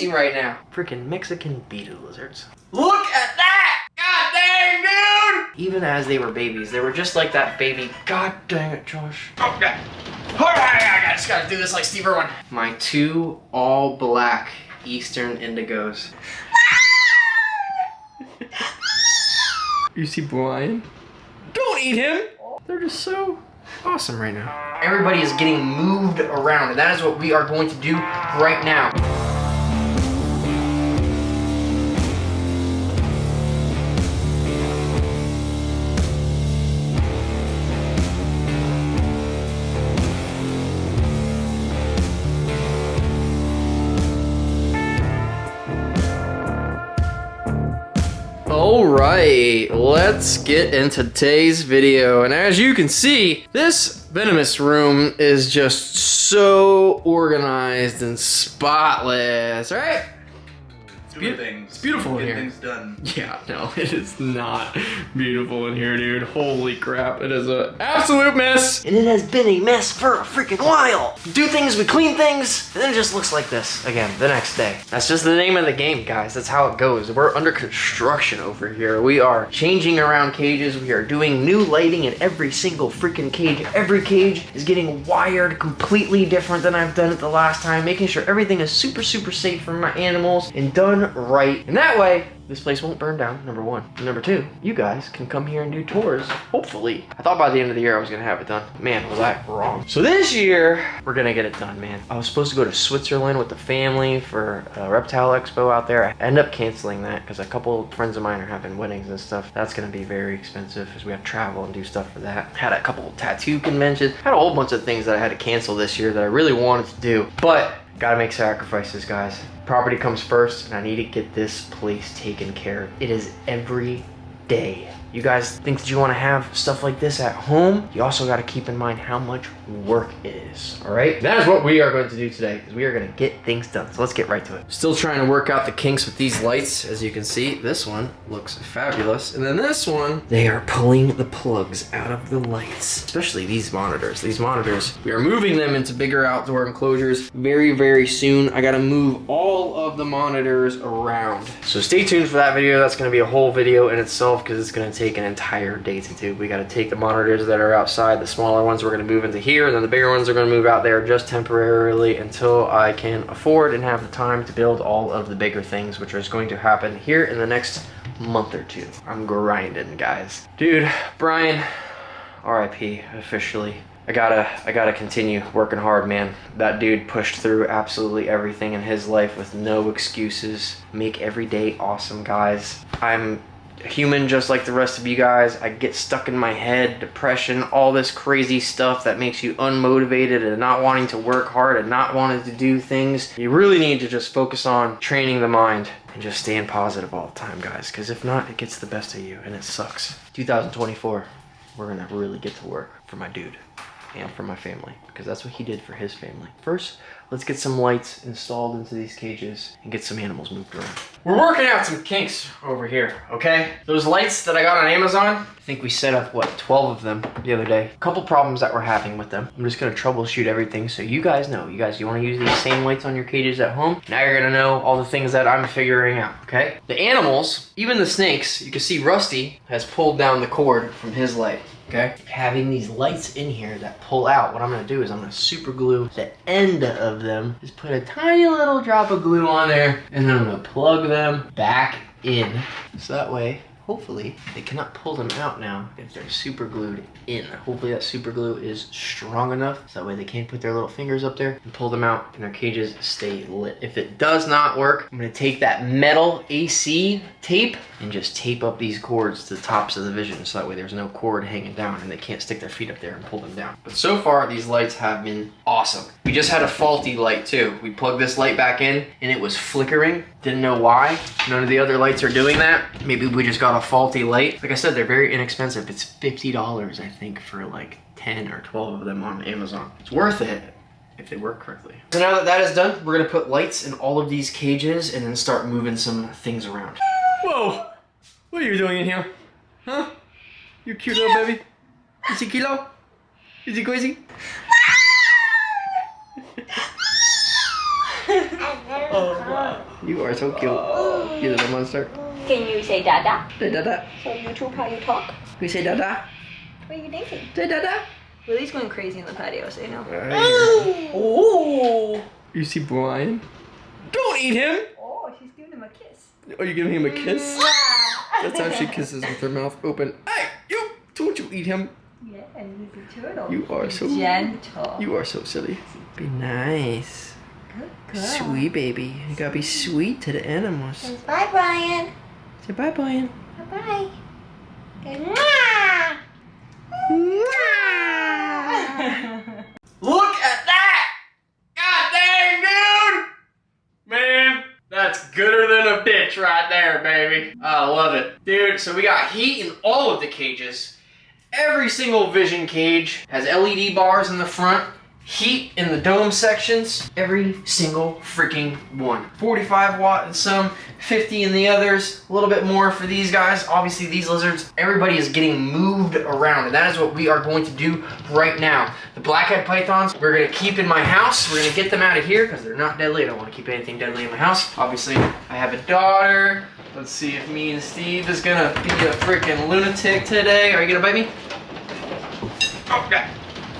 amazing right now. Freaking Mexican beaded lizards. Look at that! God dang, dude! Even as they were babies, they were just like that baby. God dang it, Josh. Okay. I just gotta do this like Steve Irwin. My 2 all black Eastern indigos. You see Brian? Don't eat him! They're just so awesome right now. Everybody is getting moved around, and that is what we are going to do right now. Alright, let's get into today's video. And as you can see, this Venomous room is just so organized and spotless, right? It's beautiful in here. Get things done. Yeah, no, it is not beautiful in here, dude. Holy crap, it is an absolute mess. And it has been a mess for a freaking while. We do things, we clean things, and then it just looks like this again the next day. That's just the name of the game, guys. That's how it goes. We're under construction over here. We are changing around cages. We are doing new lighting in every single freaking cage. Every cage is getting wired completely different than I've done it the last time, making sure everything is super, super safe for my animals and done right. And that way, this place won't burn down, number 1. And number 2, you guys can come here and do tours, hopefully. I thought by the end of the year I was gonna have it done. Man, was I wrong. So this year, we're gonna get it done, man. I was supposed to go to Switzerland with the family for a reptile expo out there. I ended up canceling that because a couple of friends of mine are having weddings and stuff. That's gonna be very expensive because we have to travel and do stuff for that. Had a couple of tattoo conventions. Had a whole bunch of things that I had to cancel this year that I really wanted to do. But gotta make sacrifices, guys. Property comes first, and I need to get this place taken care of. It is every day. You guys think that you want to have stuff like this at home? You also got to keep in mind how much work it is, all right? That is what we are going to do today, is we are going to get things done. So let's get right to it. Still trying to work out the kinks with these lights. As you can see, this one looks fabulous. And then this one, they are pulling the plugs out of the lights, especially these monitors. These monitors, we are moving them into bigger outdoor enclosures very, very soon. I got to move all of the monitors around. So stay tuned for that video. That's going to be a whole video in itself because it's going to take an entire day to do. We got to take the monitors that are outside, the smaller ones we're going to move into here, and then the bigger ones are going to move out there just temporarily until I can afford and have the time to build all of the bigger things, which is going to happen here in the next month or 2. I'm grinding, guys. Dude, Brian, RIP officially. I gotta continue working hard, man. That dude pushed through absolutely everything in his life with no excuses. Make every day awesome, guys. I'm human just like the rest of you guys. I get stuck in my head, depression, all this crazy stuff that makes you unmotivated and not wanting to work hard and not wanting to do things. You really need to just focus on training the mind and just staying positive all the time, guys, because if not, it gets the best of you and it sucks. 2024, we're gonna really get to work for my dude and for my family, because that's what he did for his family. First, let's get some lights installed into these cages and get some animals moved around. We're working out some kinks over here, okay? Those lights that I got on Amazon, I think we set up, what, 12 of them the other day. A couple problems that we're having with them. I'm just gonna troubleshoot everything so you guys know. You wanna use these same lights on your cages at home? Now you're gonna know all the things that I'm figuring out, okay? The animals, even the snakes, you can see Rusty has pulled down the cord from his light. Okay, having these lights in here that pull out, what I'm gonna do is I'm gonna super glue the end of them, just put a tiny little drop of glue on there, and then I'm gonna plug them back in. So that way, hopefully, they cannot pull them out now if they're super glued in. Hopefully that super glue is strong enough so that way they can't put their little fingers up there and pull them out and their cages stay lit. If it does not work, I'm gonna take that metal AC tape and just tape up these cords to the tops of the vision so that way there's no cord hanging down and they can't stick their feet up there and pull them down. But so far, these lights have been awesome. We just had a faulty light too. We plugged this light back in and it was flickering. Didn't know why. None of the other lights are doing that. Maybe we just got a faulty light. Like I said, they're very inexpensive. It's $50, I think, for like 10 or 12 of them on Amazon. It's worth it if they work correctly. So now that that is done, we're gonna put lights in all of these cages and then start moving some things around. Whoa! What are you doing in here? Huh? You cute little baby? Is he Gila? Is he crazy? Oh, wow. You are so cute. You little monster. Can you say dada? Say dada. So YouTube how you talk? We say dada. What are you thinking? Say dada. Lily's going crazy in the patio, so you know. Oh! You see Brian? Don't eat him! Oh, she's giving him a kiss. Are you giving him a kiss? That's how she kisses with her mouth open. Hey, you! Don't you eat him? Yeah, and he's a turtle. You are so gentle. You are so silly. Be nice. Good girl. Sweet baby. You gotta be sweet to the animals. Says bye, Brian. Say bye, Brian. Bye-bye. Look at that! God dang, dude! Man, that's gooder than a bitch right there, baby. I love it. Dude, so we got heat in all of the cages. Every single vision cage has LED bars in the front, heat in the dome sections. Every single freaking one. 45 watt in some, 50 in the others, a little bit more for these guys. Obviously these lizards, everybody is getting moved around, and that is what we are going to do right now. The blackhead pythons, we're gonna keep in my house. We're gonna get them out of here because they're not deadly. I don't want to keep anything deadly in my house. Obviously, I have a daughter. Let's see if me and Steve is gonna be a freaking lunatic today. Are you gonna bite me? Oh, God.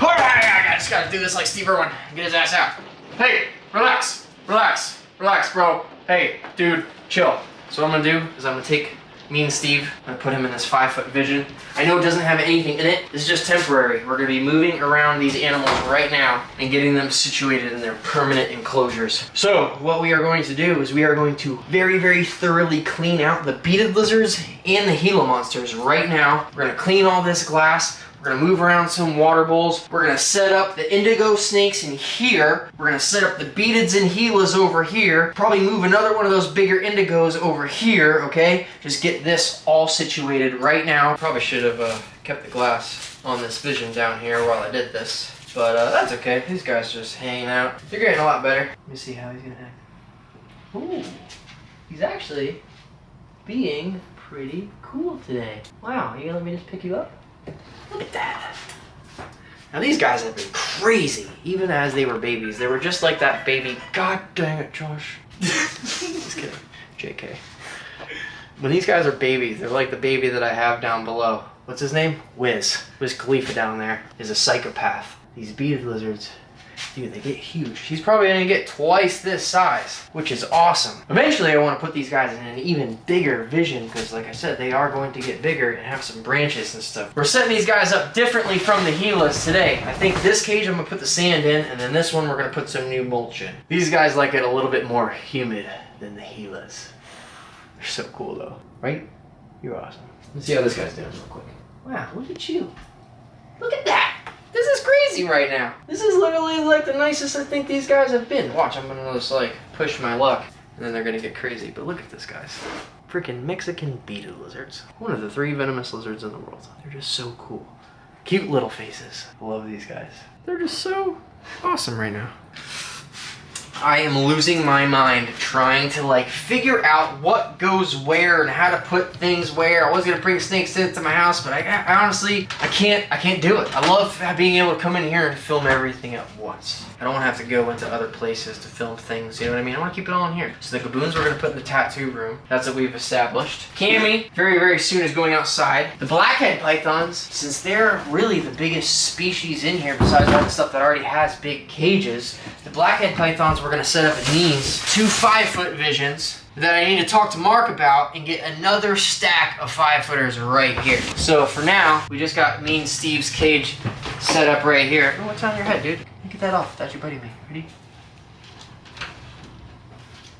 I just gotta do this like Steve Irwin. Get his ass out. Hey, relax. Relax. Relax, bro. Hey, dude, chill. So what I'm gonna do is I'm gonna take me and Steve, I'm gonna put him in this 5-foot vision. I know it doesn't have anything in it. It's just temporary. We're gonna be moving around these animals right now and getting them situated in their permanent enclosures. So what we are going to do is we are going to very, very thoroughly clean out the beaded lizards and the Gila monsters right now. We're gonna clean all this glass. We're gonna move around some water bowls. We're gonna set up the indigo snakes in here. We're gonna set up the beadeds and Gilas over here. Probably move another one of those bigger indigos over here, okay? Just get this all situated right now. Probably should have kept the glass on this vision down here while I did this. But that's okay. These guys are just hanging out. They're getting a lot better. Let me see how he's gonna act. Ooh, he's actually being pretty cool today. Wow, you gonna let me just pick you up? Look at that. Now these guys have been crazy, even as they were babies. They were just like that baby. God dang it, Josh. Just kidding. JK. When these guys are babies, they're like the baby that I have down below. What's his name? Wiz. Wiz Khalifa down there is a psychopath. These beaded lizards, dude, they get huge. He's probably gonna get twice this size, which is awesome. Eventually I want to put these guys in an even bigger vision because like I said, they are going to get bigger and have some branches and stuff. We're setting these guys up differently from the Gilas today. I think this cage I'm gonna put the sand in, and then this one we're gonna put some new mulch in. These guys like it a little bit more humid than the Gilas. They're so cool though, right? You're awesome. Let's see how this guy's doing real quick. Wow, look at you. Look at that. This is crazy right now. This is literally like the nicest I think these guys have been. Watch, I'm gonna just like push my luck and then they're gonna get crazy. But look at this, guys. Freaking Mexican beaded lizards. One of the 3 venomous lizards in the world. They're just so cool. Cute little faces. I love these guys. They're just so awesome right now. I am losing my mind trying to like figure out what goes where and how to put things where. I was gonna bring snakes into my house, but I honestly, I can't do it. I love being able to come in here and film everything at once. I don't want to have to go into other places to film things, you know what I mean? I want to keep it all in here. So the gaboons we're gonna put in the tattoo room. That's what we've established. Cammy, very, very soon is going outside. The blackhead pythons, since they're really the biggest species in here besides all the stuff that already has big cages, the blackhead pythons we're gonna set up in these 2 5-foot visions that I need to talk to Mark about and get another stack of 5-footers right here. So for now, we just got me and Steve's cage set up right here. Oh, what's on your head, dude? Get that off without you biting me. Ready?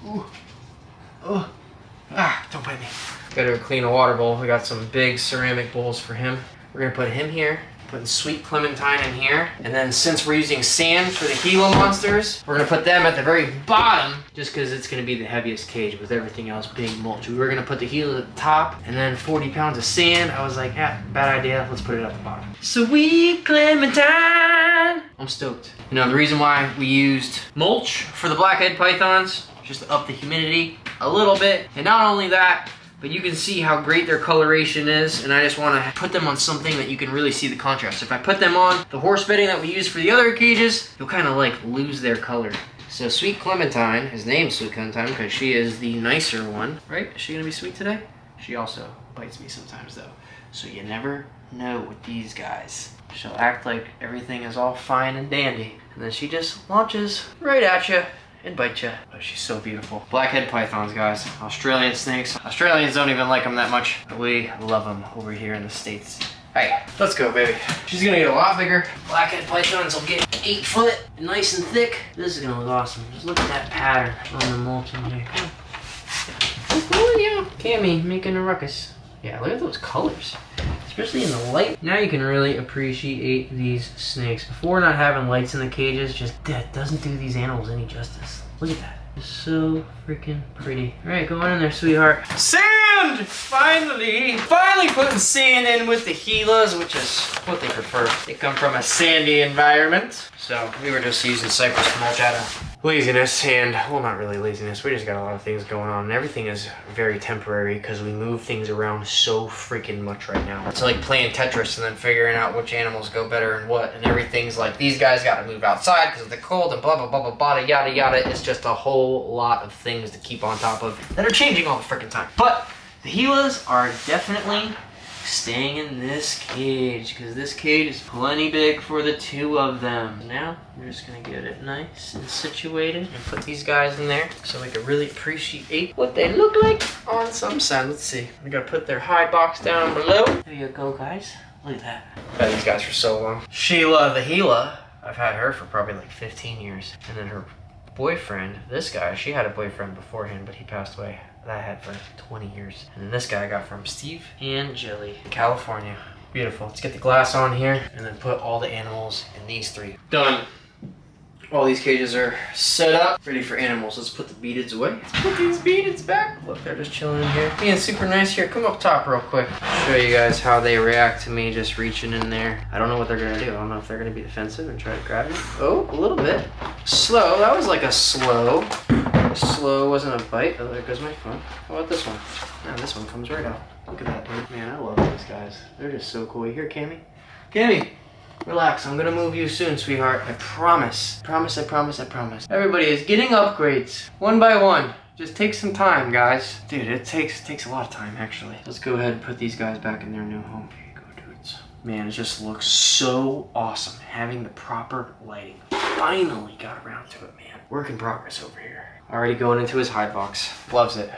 Ooh. Oh. Ah, don't bite me. Gotta clean a water bowl. We got some big ceramic bowls for him. We're gonna put him here. Putting sweet clementine in here. And then since we're using sand for the Gila monsters, we're gonna put them at the very bottom just because it's gonna be the heaviest cage with everything else big mulch. We were gonna put the Gila at the top and then 40 pounds of sand. I was like, bad idea. Let's put it at the bottom. Sweet clementine. I'm stoked. You know, the reason why we used mulch for the blackhead pythons, just to up the humidity a little bit. And not only that, but you can see how great their coloration is, and I just want to put them on something that you can really see the contrast. If I put them on the horse bedding that we use for the other cages, you'll kind of like lose their color. So Sweet Clementine is named Sweet Clementine because she is the nicer one, right? Is she gonna be sweet today? She also bites me sometimes though. So you never know with these guys. She'll act like everything is all fine and dandy, and then she just launches right at you and bite you. But she's so beautiful. Blackhead pythons, guys. Australian snakes. Australians don't even like them that much, but we love them over here in the States. Hey, let's go, baby. She's gonna get a lot bigger. Blackhead pythons will get 8 foot, nice and thick. This is gonna look awesome. Just look at that pattern on the molten here. Oh, yeah. Cammy making a ruckus. Yeah, look at those colors. Especially in the light. Now you can really appreciate these snakes. Before, not having lights in the cages, that doesn't do these animals any justice. Look at that. It's so freaking pretty. All right, go on in there, sweetheart. Sand! Finally putting sand in with the Gilas, which is what they prefer. They come from a sandy environment. So we were just using cypress mulch out of laziness, and well, not really laziness, we just got a lot of things going on, and everything is very temporary because we move things around so freaking much right now. It's like playing Tetris and then figuring out which animals go better and what, and everything's like, these guys got to move outside because of the cold and blah blah blah blah blah yada yada. It's just a whole lot of things to keep on top of that are changing all the freaking time. But the Gilas are definitely staying in this cage because this cage is plenty big for the 2 of them. Now we're just gonna get it nice and situated and put these guys in there so we can really appreciate what they look like on some side. Let's see. We gotta put their hide box down below. There you go, guys. Look at that. I've had these guys for so long. Sheila the Gila, I've had her for probably like 15 years. And then her boyfriend, this guy, she had a boyfriend before him, but he passed away. That I had for 20 years. And then this guy I got from Steve and Jilly in California. Beautiful. Let's get the glass on here and then put all the animals in these 3. Done. All these cages are set up, ready for animals. Let's put the beadeds away. Let's put these beadeds back. Look, they're just chilling in here. Being super nice here. Come up top real quick. Show you guys how they react to me just reaching in there. I don't know what they're gonna do. I don't know if they're gonna be defensive and try to grab me. Oh, a little bit. Slow. That was like a slow. Slow wasn't a bite. Oh, there goes my phone. How about this one? Now this one comes right out. Look at that, dude. Man, I love these guys. They're just so cool. You hear Cammy? Cammy! Relax, I'm gonna move you soon, sweetheart. I promise. Promise, I promise, I promise. Everybody is getting upgrades, one by one. Just take some time, guys. Dude, it takes a lot of time, actually. Let's go ahead and put these guys back in their new home. Here you go, dudes. Man, it just looks so awesome having the proper lighting. Finally got around to it, man. Work in progress over here. Already going into his hide box. Loves it.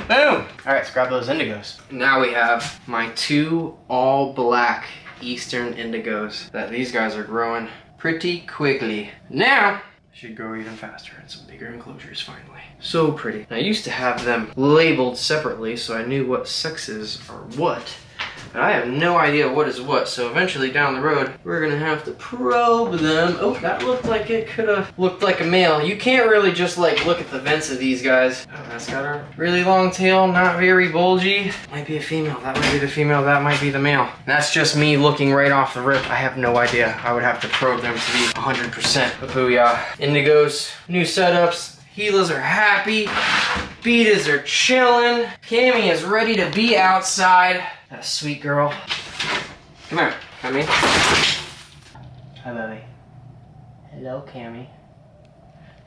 Boom! All right, let's grab those indigos. Now we have my 2 all black Eastern indigos that these guys are growing pretty quickly. Now, should grow even faster and some bigger enclosures finally. So pretty. I used to have them labeled separately so I knew what sexes are what. But I have no idea what is what, so eventually down the road, we're gonna have to probe them. Oh, that looked like it could have looked like a male. You can't really just like look at the vents of these guys. Oh, that's got a really long tail, not very bulgy. Might be a female, that might be the female, that might be the male. And that's just me looking right off the rip. I have no idea. I would have to probe them to be 100%. But booyah. Indigos, new setups. Gilas are happy. Beadeds are chilling. Cammy is ready to be outside. That sweet girl. Come here, Cammy. Hi, baby. Hello, Cammy.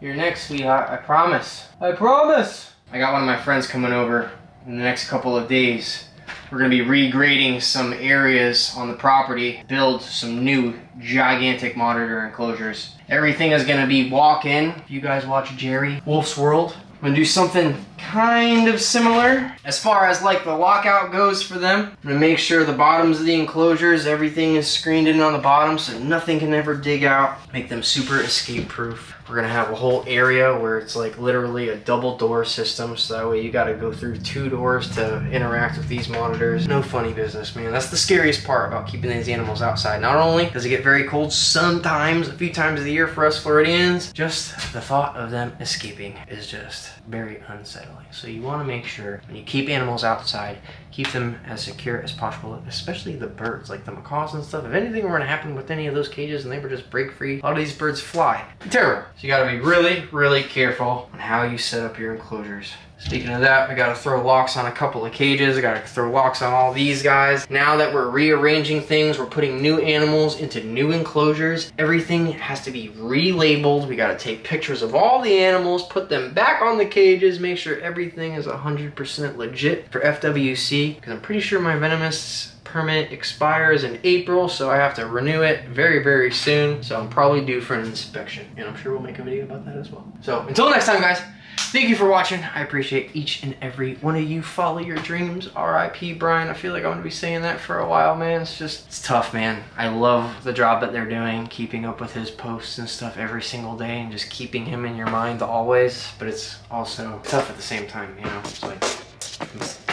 You're next, sweetheart. I promise. I promise. I got one of my friends coming over in the next couple of days. We're gonna be regrading some areas on the property, build some new gigantic monitor enclosures. Everything is gonna be walk-in. If you guys watch Jerry, Wolf's World, I'm gonna do something kind of similar as far as like the lockout goes for them. I'm gonna make sure the bottoms of the enclosures, everything is screened in on the bottom so nothing can ever dig out. Make them super escape proof. We're gonna have a whole area where it's like literally a double door system, so that way you gotta go through 2 doors to interact with these monitors. No funny business, man. That's the scariest part about keeping these animals outside. Not only does it get very cold sometimes, a few times a year for us Floridians, just the thought of them escaping is just very unsettling. So you wanna make sure when you keep animals outside, keep them as secure as possible, especially the birds, like the macaws and stuff. If anything were to happen with any of those cages and they were just break free, a lot of these birds fly. Terrible. So you gotta be really, really careful on how you set up your enclosures. Speaking of that, we gotta throw locks on a couple of cages. I gotta throw locks on all these guys. Now that we're rearranging things, we're putting new animals into new enclosures. Everything has to be relabeled. We gotta take pictures of all the animals, put them back on the cages, make sure everything is 100% legit for FWC, because I'm pretty sure my Venomous permit expires in April, so I have to renew it very, very soon. So I'm probably due for an inspection, and I'm sure we'll make a video about that as well. So until next time, guys, thank you for watching. I appreciate each and every one of you. Follow your dreams. R.I.P. Brian. I feel like I'm gonna be saying that for a while, man. It's tough, man. I love the job that they're doing, keeping up with his posts and stuff every single day and just keeping him in your mind always. But it's also tough at the same time, you know? It's like,